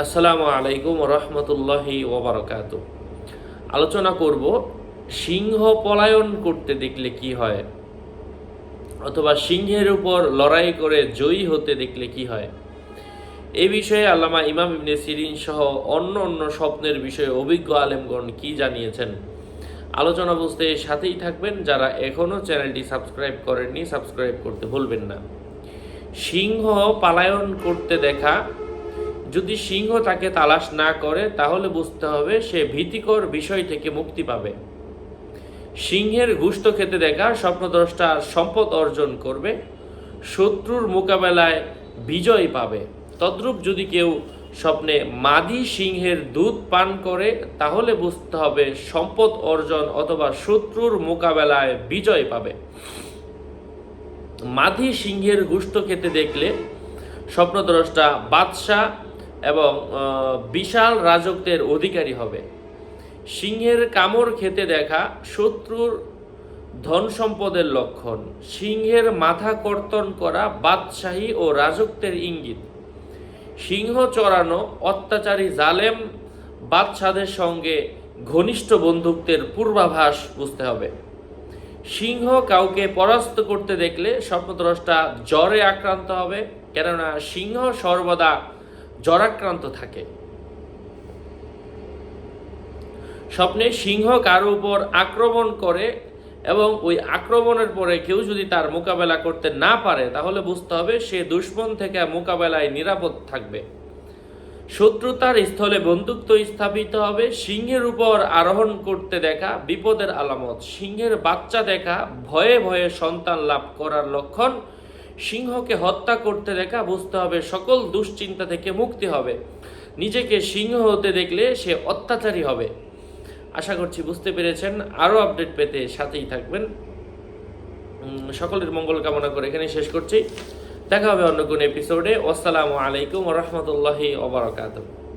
আসসালামু আলাইকুম রহমতুল্লাহি ওবরাকাতুহ। আলোচনা করব সিংহ পলায়ন করতে দেখলে কি হয়, অথবা সিংহের উপর লড়াই করে জয়ী হতে দেখলে কি হয়। এই বিষয়ে আল্লামা ইমাম ইবনে সিরিন সহ অন্য স্বপ্নের বিষয়ে অভিজ্ঞ আলেমগণ কি জানিয়েছেন, আলোচনা বুঝতে সাথেই থাকবেন। যারা এখনও চ্যানেলটি সাবস্ক্রাইব করেননি, সাবস্ক্রাইব করতে ভুলবেন না। সিংহ পালায়ন করতে দেখা, যদি সিংহ তাকে তালাশ না করে তাহলে বুঝতে হবে সে ভীতিকর বিষয় থেকে মুক্তি পাবে। সিংহের গোশত খেতে দেখা, স্বপ্নদ্রষ্টা সম্পদ অর্জন করবে, শত্রুর মোকাবেলায় বিজয় পাবে। তদ্রূপ যদি কেউ স্বপ্নে মাদি সিংহের দুধ পান করে তাহলে বুঝতে হবে সম্পদ অর্জন অথবা শত্রুর মোকাবেলায় বিজয় পাবে। মাদি সিংহের গোশত খেতে দেখলে স্বপ্নদ্রষ্টা বাদশাহ এবং বিশাল রাজত্বের অধিকারী হবে। সিংহের কামড় খেতে দেখা শত্রুর ধন সম্পদের লক্ষণ। সিংহের মাথা কর্তন করা বাদশাহী ও রাজত্বের ইঙ্গিত। সিংহ চড়ানো অত্যাচারী জালেম বাদশাদের সঙ্গে ঘনিষ্ঠ বন্ধুত্বের পূর্বাভাস বুঝতে হবে। সিংহ কাউকে পরাস্ত করতে দেখলে স্বপ্নদ্রষ্টা জ্বরে আক্রান্ত হবে, কেননা সিংহ সর্বদা জ্বরাক্রান্ত থাকে। স্বপ্নে সিংহ কারো উপর আক্রমণ করে এবং ওই আক্রমণের পরে কেউ যদি তার মোকাবেলা করতে না পারে তাহলে বুঝতে হবে সে দুশমন থেকে মোকাবেলায় নিরাপদ থাকবে। শত্রুতার স্থলে বন্ধুত্ব স্থাপিত হবে। সিংহের উপর আরোহণ করতে দেখা বিপদের আলামত। সিংহের বাচ্চা দেখা ভয়ে ভয়ে সন্তান লাভ করার লক্ষণ। সিংহকে হত্যা করতে দেখা বুঝতে হবে সকল দুশ্চিন্তা থেকে মুক্তি হবে। নিজেকে সিংহ হতে দেখলে সে অত্যাচারী হবে। আশা করছি বুঝতে পেরেছেন। আরও আপডেট পেতে সাথেই থাকবেন। সকলের মঙ্গল কামনা করে এখানে শেষ করছি। দেখা হবে অন্য কোনো এপিসোডে। আসসালামু আলাইকুম ওয়া রাহমাতুল্লাহি ওয়া বারাকাতুহু।